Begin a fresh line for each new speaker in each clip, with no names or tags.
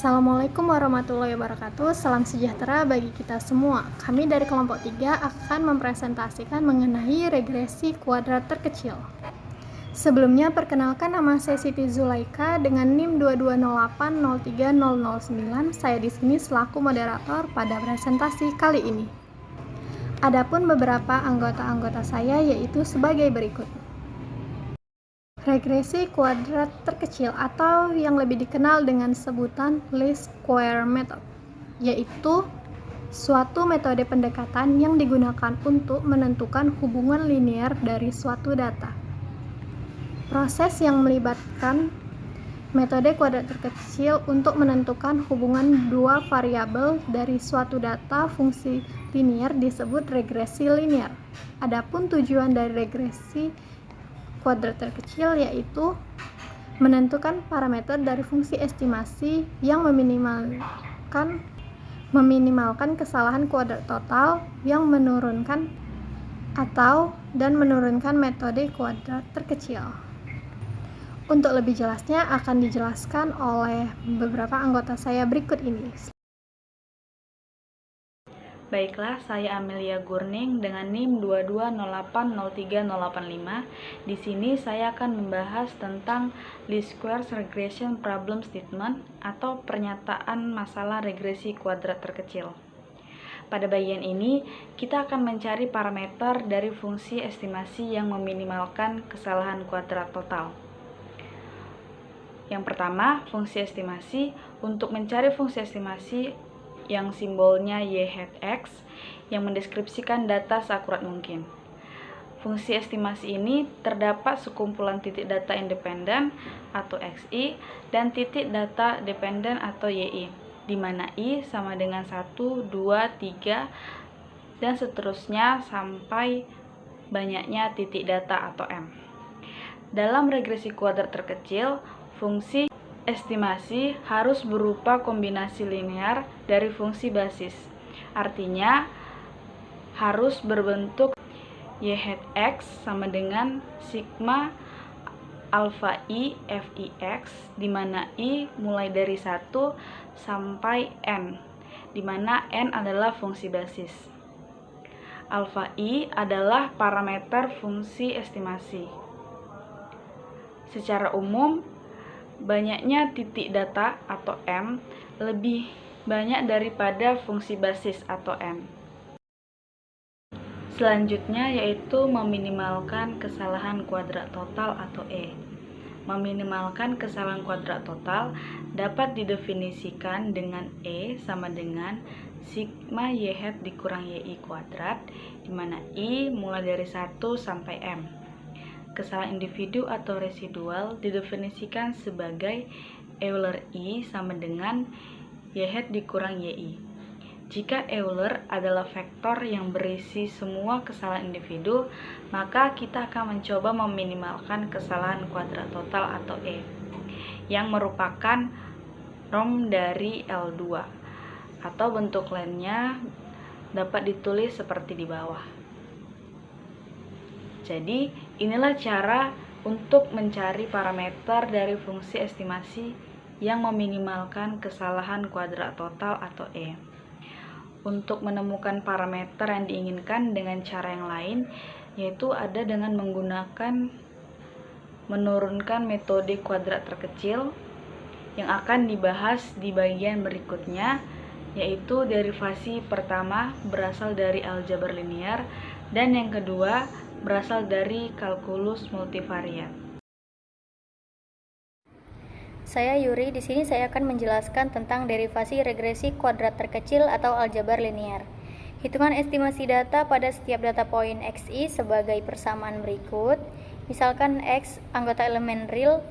Assalamualaikum warahmatullahi wabarakatuh. Salam sejahtera bagi kita semua. Kami dari kelompok 3 akan mempresentasikan mengenai regresi kuadrat terkecil. Sebelumnya, perkenalkan nama saya Siti Zulaika dengan NIM 220803009. Saya di sini selaku moderator pada presentasi kali ini. Adapun beberapa anggota-anggota saya yaitu sebagai berikut. Regresi kuadrat terkecil atau yang lebih dikenal dengan sebutan least square method, yaitu suatu metode pendekatan yang digunakan untuk menentukan hubungan linear dari suatu data. Proses yang melibatkan metode kuadrat terkecil untuk menentukan hubungan dua variabel dari suatu data fungsi linear disebut regresi linear. Adapun tujuan dari regresi kuadrat terkecil yaitu menentukan parameter dari fungsi estimasi yang meminimalkan kesalahan kuadrat total yang menurunkan metode kuadrat terkecil. Untuk lebih jelasnya akan dijelaskan oleh beberapa anggota saya berikut ini.
Baiklah, saya Amelia Gurning dengan NIM 220803085. Di sini saya akan membahas tentang least square regression problem statement atau pernyataan masalah regresi kuadrat terkecil. Pada bagian ini, kita akan mencari parameter dari fungsi estimasi yang meminimalkan kesalahan kuadrat total. Yang pertama, fungsi estimasi. Untuk mencari fungsi estimasi yang simbolnya y hat x yang mendeskripsikan data seakurat mungkin. Fungsi estimasi ini terdapat sekumpulan titik data independen atau xi dan titik data dependen atau yi, di mana i sama dengan 1, 2, 3 dan seterusnya sampai banyaknya titik data atau m. Dalam regresi kuadrat terkecil, fungsi estimasi harus berupa kombinasi linear dari fungsi basis. Artinya, harus berbentuk y hat x sama dengan sigma alpha i fix, di mana i mulai dari 1 sampai n, di mana n adalah fungsi basis. Alpha i adalah parameter fungsi estimasi. Secara umum, banyaknya titik data atau M lebih banyak daripada fungsi basis atau N. Selanjutnya yaitu meminimalkan kesalahan kuadrat total atau E. Meminimalkan kesalahan kuadrat total dapat didefinisikan dengan E sama dengan sigma y hat dikurang yi kuadrat, di mana I mulai dari 1 sampai M. Kesalahan individu atau residual didefinisikan sebagai Euler I sama dengan y hat dikurang yi. Jika Euler adalah vektor yang berisi semua kesalahan individu, maka kita akan mencoba meminimalkan kesalahan kuadrat total atau E, yang merupakan norm dari L2, atau bentuk lainnya dapat ditulis seperti di bawah. Jadi, inilah cara untuk mencari parameter dari fungsi estimasi yang meminimalkan kesalahan kuadrat total atau E. Untuk menemukan parameter yang diinginkan dengan cara yang lain, yaitu ada dengan menurunkan metode kuadrat terkecil yang akan dibahas di bagian berikutnya, yaitu derivasi pertama berasal dari aljabar linear dan yang kedua berasal dari kalkulus multivariat.
Saya Yuri, di sini saya akan menjelaskan tentang derivasi regresi kuadrat terkecil atau aljabar linear. Hitungan estimasi data pada setiap data poin xi sebagai persamaan berikut. Misalkan x anggota elemen real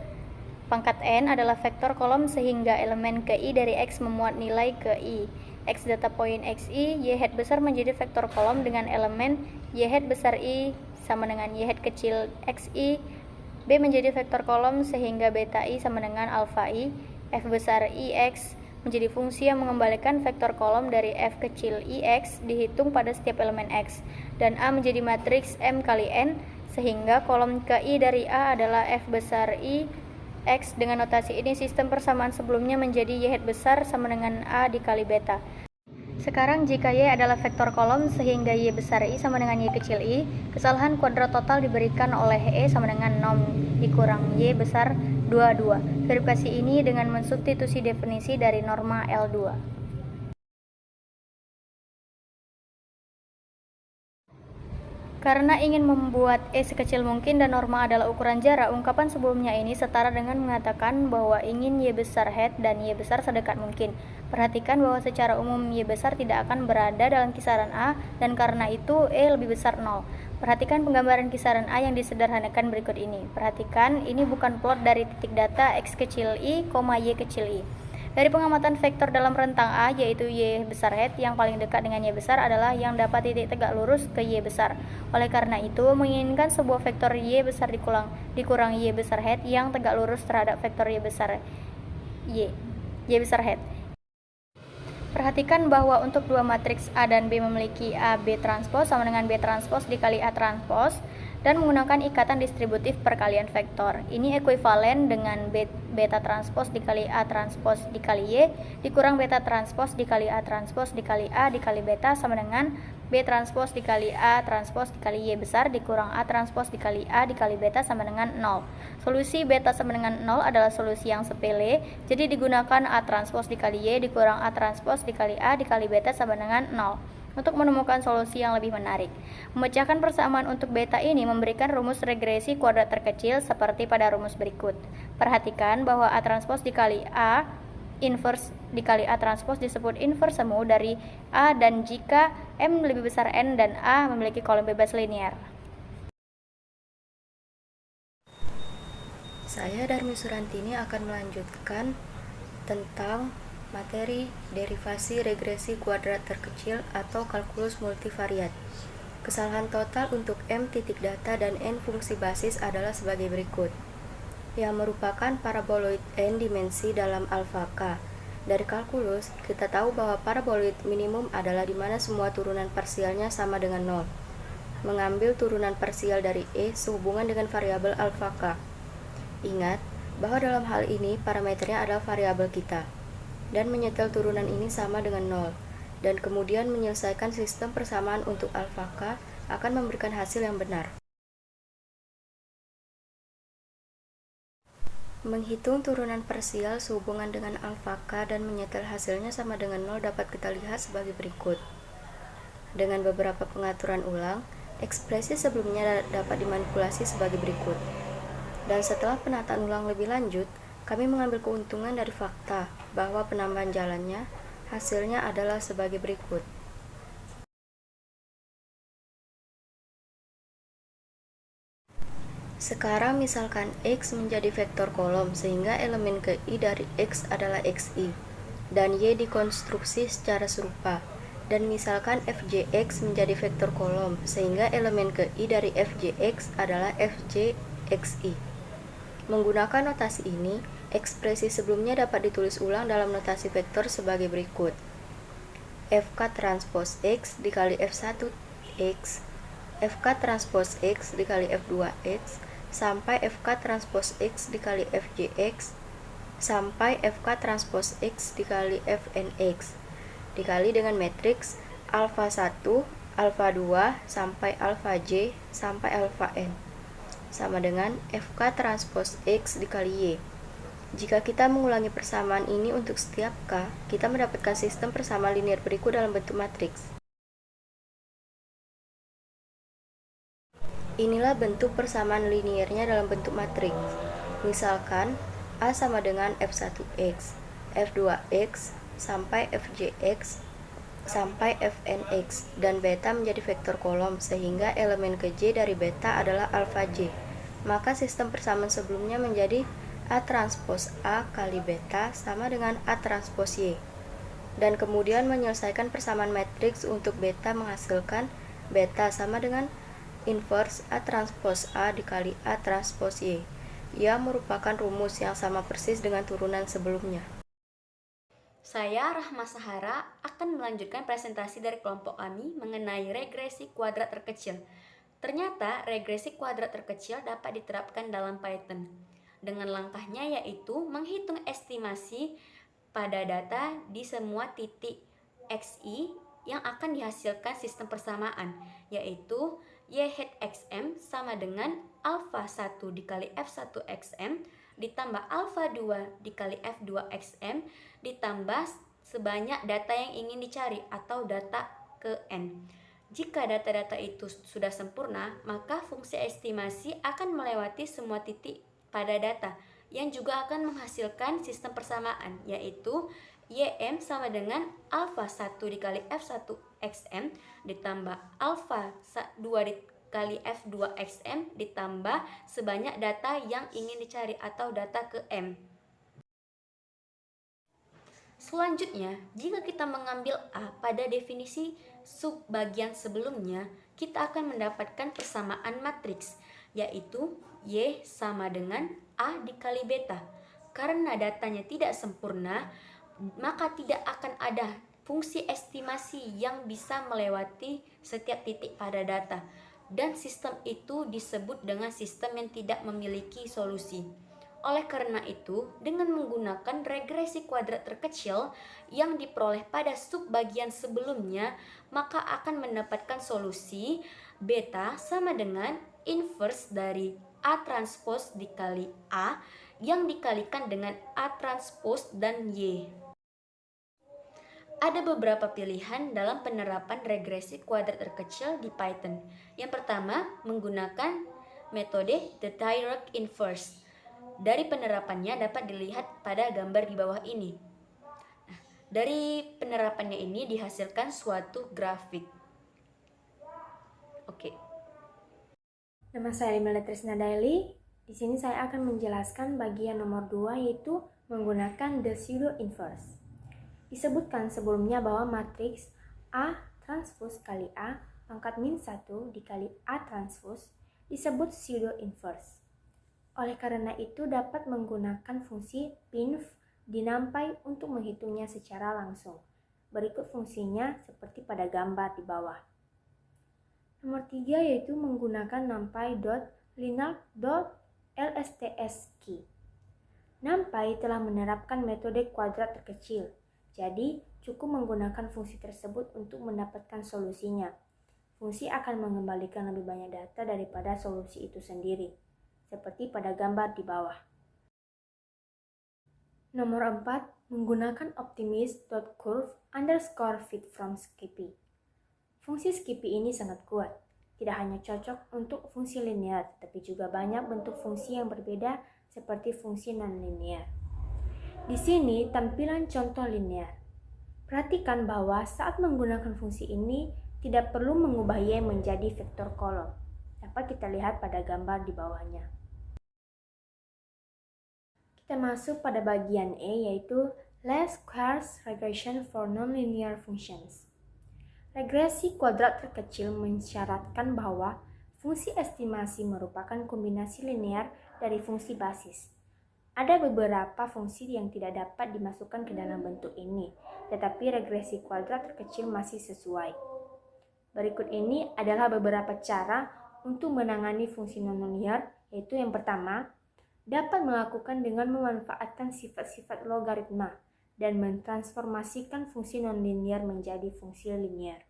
pangkat n adalah vektor kolom sehingga elemen ki dari x memuat nilai ki. X data poin xi, y hat besar menjadi vektor kolom dengan elemen y hat besar i sama dengan y hat kecil xi, b menjadi vektor kolom sehingga beta i sama dengan alpha i, f besar ix menjadi fungsi yang mengembalikan vektor kolom dari f kecil ix dihitung pada setiap elemen x, dan a menjadi matriks m kali n sehingga kolom ki dari a adalah f besar i X. Dengan notasi ini, sistem persamaan sebelumnya menjadi Y hat besar sama dengan A dikali beta. Sekarang jika Y adalah vektor kolom sehingga Y besar I sama dengan Y kecil I, kesalahan kuadrat total diberikan oleh E sama dengan 0 dikurang Y besar 22. Verifikasi ini dengan mensubstitusi definisi dari norma L2. Karena ingin membuat E sekecil mungkin dan norma adalah ukuran jarak, ungkapan sebelumnya ini setara dengan mengatakan bahwa ingin Y besar hat dan Y besar sedekat mungkin. Perhatikan bahwa secara umum Y besar tidak akan berada dalam kisaran A, dan karena itu E lebih besar 0. Perhatikan penggambaran kisaran A yang disederhanakan berikut ini. Perhatikan, ini bukan plot dari titik data X kecil I, Y kecil I. Dari pengamatan vektor dalam rentang A, yaitu Y besar hat, yang paling dekat dengan Y besar adalah yang dapat titik tegak lurus ke Y besar. Oleh karena itu, menginginkan sebuah vektor Y besar dikurang Y besar hat yang tegak lurus terhadap vektor Y besar hat. Perhatikan bahwa untuk dua matriks A dan B memiliki A B transpos sama dengan B transpos dikali A transpos dan menggunakan ikatan distributif perkalian vektor. Ini ekuivalen dengan beta transpos dikali A transpos dikali Y dikurang beta transpos dikali A transpos dikali A dikali beta sama dengan B transpos dikali A transpos dikali Y besar dikurang A transpos dikali A dikali beta sama dengan 0. Solusi beta sama dengan 0 adalah solusi yang sepele, jadi digunakan A transpos dikali Y dikurang A transpos dikali A dikali beta sama dengan 0. Untuk menemukan solusi yang lebih menarik, memecahkan persamaan untuk beta ini memberikan rumus regresi kuadrat terkecil seperti pada rumus berikut. Perhatikan bahwa A transpos dikali A inverse dikali A transpos disebut inverse semu dari A, dan jika M lebih besar N dan A memiliki kolom bebas linear.
Saya Darmi Surantini akan melanjutkan tentang materi derivasi regresi kuadrat terkecil atau kalkulus multivariat. Kesalahan total untuk M titik data dan N fungsi basis adalah sebagai berikut, yang merupakan paraboloid N dimensi dalam alfa K. Dari kalkulus, kita tahu bahwa paraboloid minimum adalah di mana semua turunan parsialnya sama dengan 0. Mengambil turunan parsial dari E sehubungan dengan variabel alfa K. Ingat bahwa dalam hal ini parameternya adalah variabel kita, dan menyetel turunan ini sama dengan 0, dan kemudian menyelesaikan sistem persamaan untuk alfa K akan memberikan hasil yang benar. Menghitung turunan parsial sehubungan dengan alfa K dan menyetel hasilnya sama dengan 0 dapat kita lihat sebagai berikut. Dengan beberapa pengaturan ulang, ekspresi sebelumnya dapat dimanipulasi sebagai berikut. Dan setelah penataan ulang lebih lanjut, kami mengambil keuntungan dari fakta bahwa penambahan jalannya hasilnya adalah sebagai berikut. Sekarang misalkan X menjadi vektor kolom sehingga elemen ke I dari X adalah XI dan Y dikonstruksi secara serupa, dan misalkan FJX menjadi vektor kolom sehingga elemen ke I dari FJX adalah FJXI. Menggunakan notasi ini, ekspresi sebelumnya dapat ditulis ulang dalam notasi vektor sebagai berikut. FK transpos X dikali F1X, FK transpos X dikali F2X, sampai FK transpos X dikali FJX, sampai FK transpos X dikali FNX, dikali dengan matriks alfa 1, alfa 2, sampai alfa J, sampai alfa N, sama dengan FK transpos X dikali Y. Jika kita mengulangi persamaan ini untuk setiap K, kita mendapatkan sistem persamaan linear berikut dalam bentuk matriks. Inilah bentuk persamaan linearnya dalam bentuk matriks. Misalkan A sama dengan F1X, F2X, sampai FJX, sampai Fnx, dan beta menjadi vektor kolom sehingga elemen ke J dari beta adalah alfa J. Maka sistem persamaan sebelumnya menjadi A transpos A kali beta sama dengan A transpos Y. Dan kemudian menyelesaikan persamaan matriks untuk beta menghasilkan beta sama dengan inverse A transpos A dikali A transpos Y. Ia merupakan rumus yang sama persis dengan turunan sebelumnya.
Saya, Rahma Sahara, akan melanjutkan presentasi dari kelompok kami mengenai regresi kuadrat terkecil. Ternyata regresi kuadrat terkecil dapat diterapkan dalam Python. dengan langkahnya yaitu menghitung estimasi pada data di semua titik XI yang akan dihasilkan sistem persamaan, yaitu Y hat XM sama dengan alpha 1 dikali F1 XM ditambah alpha 2 dikali F2 XM ditambah sebanyak data yang ingin dicari atau data ke N. Jika data-data itu sudah sempurna, maka fungsi estimasi akan melewati semua titik pada data yang juga akan menghasilkan sistem persamaan, yaitu YM sama dengan alpha 1 dikali F1 XM ditambah alpha 2 dikali F2 XM ditambah sebanyak data yang ingin dicari atau data ke M. Selanjutnya, jika kita mengambil A pada definisi subbagian sebelumnya, kita akan mendapatkan persamaan matriks, yaitu Y sama dengan A dikali beta. Karena datanya tidak sempurna, maka tidak akan ada fungsi estimasi yang bisa melewati setiap titik pada data, dan sistem itu disebut dengan sistem yang tidak memiliki solusi. Oleh karena itu, dengan menggunakan regresi kuadrat terkecil yang diperoleh pada subbagian sebelumnya, maka akan mendapatkan solusi beta sama dengan inverse dari A transpose dikali A yang dikalikan dengan A transpose dan Y. Ada beberapa pilihan dalam penerapan regresi kuadrat terkecil di Python. Yang pertama, menggunakan metode the direct inverse. Dari penerapannya dapat dilihat pada gambar di bawah ini. Nah, dari penerapannya ini dihasilkan suatu grafik. Oke.
Nama saya Limela Trisna Daily. Di sini saya akan menjelaskan bagian nomor 2, yaitu menggunakan the pseudo inverse. Disebutkan sebelumnya bahwa matriks A transpose kali A pangkat min 1 dikali A transpose disebut pseudo inverse. Oleh karena itu dapat menggunakan fungsi pinf di NumPy untuk menghitungnya secara langsung. Berikut fungsinya seperti pada gambar di bawah. Nomor 3 yaitu menggunakan numpy.linear.lstsk. NumPy telah menerapkan metode kuadrat terkecil. Jadi, cukup menggunakan fungsi tersebut untuk mendapatkan solusinya. Fungsi akan mengembalikan lebih banyak data daripada solusi itu sendiri, seperti pada gambar di bawah. Nomor 4, menggunakan optimist.curve_fit from Skippy. Fungsi Skippy ini sangat kuat. Tidak hanya cocok untuk fungsi linear, tapi juga banyak bentuk fungsi yang berbeda seperti fungsi non-linear. Di sini tampilan contoh linear. Perhatikan bahwa saat menggunakan fungsi ini tidak perlu mengubah Y menjadi vektor kolom. Dapat kita lihat pada gambar di bawahnya. Kita masuk pada bagian E, yaitu least squares regression for nonlinear functions. Regresi kuadrat terkecil mensyaratkan bahwa fungsi estimasi merupakan kombinasi linear dari fungsi basis. Ada beberapa fungsi yang tidak dapat dimasukkan ke dalam bentuk ini, tetapi regresi kuadrat terkecil masih sesuai. Berikut ini adalah beberapa cara untuk menangani fungsi nonlinear, yaitu yang pertama, dapat melakukan dengan memanfaatkan sifat-sifat logaritma dan mentransformasikan fungsi nonlinear menjadi fungsi linear.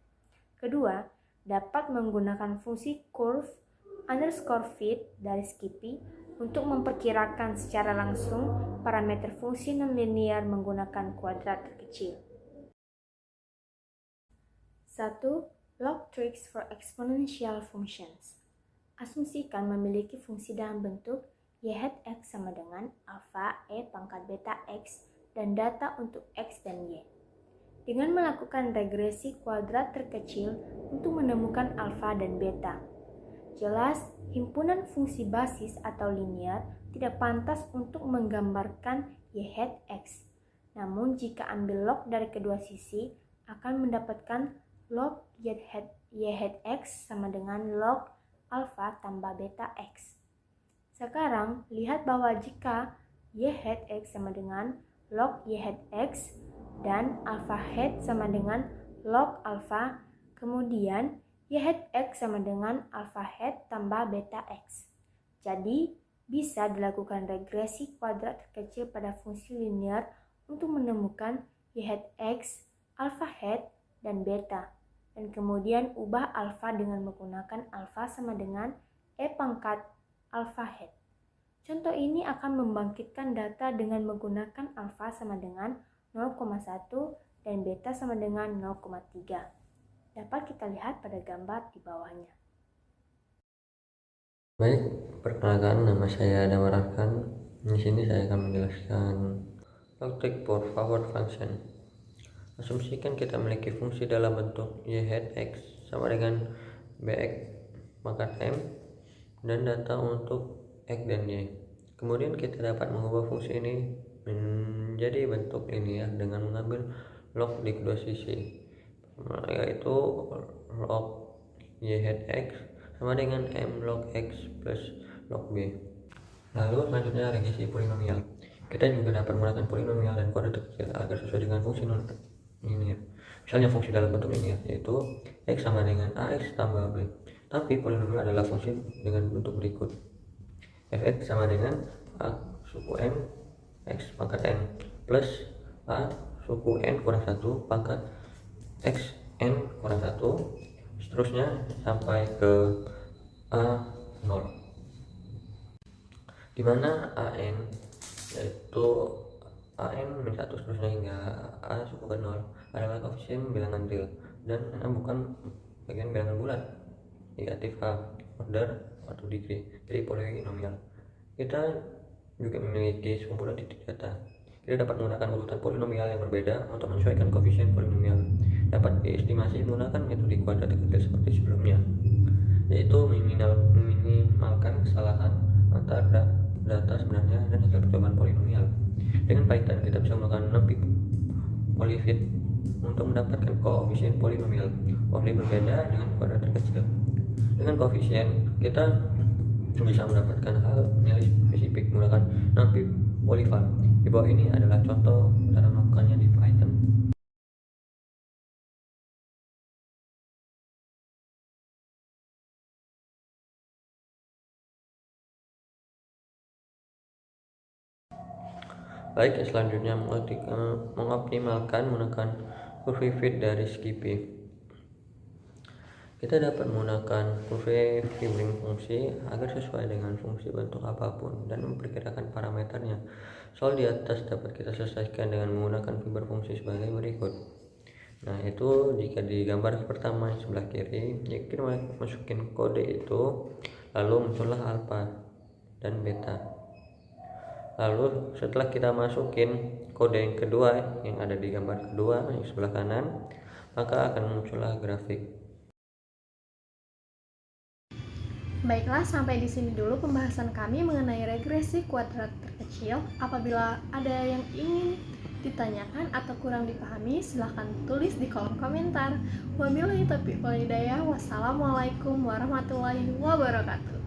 Kedua, dapat menggunakan fungsi curve_fit dari Skippy untuk memperkirakan secara langsung parameter fungsi nonlinear menggunakan kuadrat terkecil. 1. Log tricks for exponential functions. Asumsikan memiliki fungsi dalam bentuk y hat x sama dengan alpha e pangkat beta x dan data untuk x dan y. Dengan melakukan regresi kuadrat terkecil untuk menemukan alpha dan beta. Jelas, himpunan fungsi basis atau linear tidak pantas untuk menggambarkan y hat x. Namun jika ambil log dari kedua sisi, akan mendapatkan log y hat x sama dengan log alpha tambah beta x. Sekarang, lihat bahwa jika y hat x sama dengan log y hat x dan alpha hat sama dengan log alpha, kemudian y hat x sama dengan alpha hat tambah beta x. Jadi, bisa dilakukan regresi kuadrat terkecil pada fungsi linear untuk menemukan y hat x, alpha hat, dan beta, dan kemudian ubah alfa dengan menggunakan alfa sama dengan e pangkat alpha hat. Contoh ini akan membangkitkan data dengan menggunakan alfa sama dengan 0,1 dan beta sama dengan 0,3. Dapat kita lihat pada gambar di bawahnya.
Baik, perkenalkan, nama saya Damar Arkan. Di sini saya akan menjelaskan logik for forward function. Asumsikan kita memiliki fungsi dalam bentuk y hat x sama dengan bx pangkat m dan data untuk x dan y. Kemudian kita dapat mengubah fungsi ini menjadi bentuk linear dengan mengambil log di kedua sisi, yaitu log y hat x sama dengan m log x plus log b. Lalu selanjutnya regresi polinomial. Kita juga dapat menggunakan polinomial dan kuadrat terkecil agar sesuai dengan fungsi non linear. Misalnya fungsi dalam bentuk linear yaitu x sama dengan ax tambah b. Tapi polinomial adalah fungsi dengan bentuk berikut: fx sama dengan a suku n x pangkat n plus a suku n kurang 1 pangkat x n kurang 1, seterusnya sampai ke a0, dimana an yaitu an min 1 seterusnya hingga a suku ke 0 adalah koefisien bilangan real dan bukan bagian bilangan bulat negatif a order atau degree, jadi polinomial. Kita juga memiliki sekumpulan titik data. Kita dapat menggunakan urutan polinomial yang berbeda untuk menyesuaikan koefisien polinomial. Dapat diestimasi menggunakan metode kuadrat terkecil seperti sebelumnya, yaitu meminimalkan kesalahan antara data sebenarnya dan hasil percobaan polinomial. Dengan Python kita bisa melakukan numpy polyfit untuk mendapatkan koefisien polinomial. Only berbeda dengan kuadrat terkecil. Dengan koefisien kita bisa mendapatkan hal nilai spesifik menggunakan numpy polyval. Di bawah ini adalah contoh cara melakukannya di Python. Baik, selanjutnya mengoptimalkan menggunakan curve fit dari Skippy. Kita dapat menggunakan curve fibering fungsi agar sesuai dengan fungsi bentuk apapun dan memperkirakan parameternya. Soal di atas dapat kita selesaikan dengan menggunakan fiber fungsi sebagai berikut. Nah, itu jika di gambar pertama yang sebelah kiri, kita masukin kode itu, lalu muncullah alpha dan beta. Lalu setelah kita masukin kode yang kedua yang ada di gambar kedua yang sebelah kanan, maka akan muncullah grafik.
Baiklah, sampai di sini dulu pembahasan kami mengenai regresi kuadrat terkecil. Apabila ada yang ingin ditanyakan atau kurang dipahami, silahkan tulis di kolom komentar. Wabillahi taufiq wal hidayah. Wassalamualaikum warahmatullahi wabarakatuh.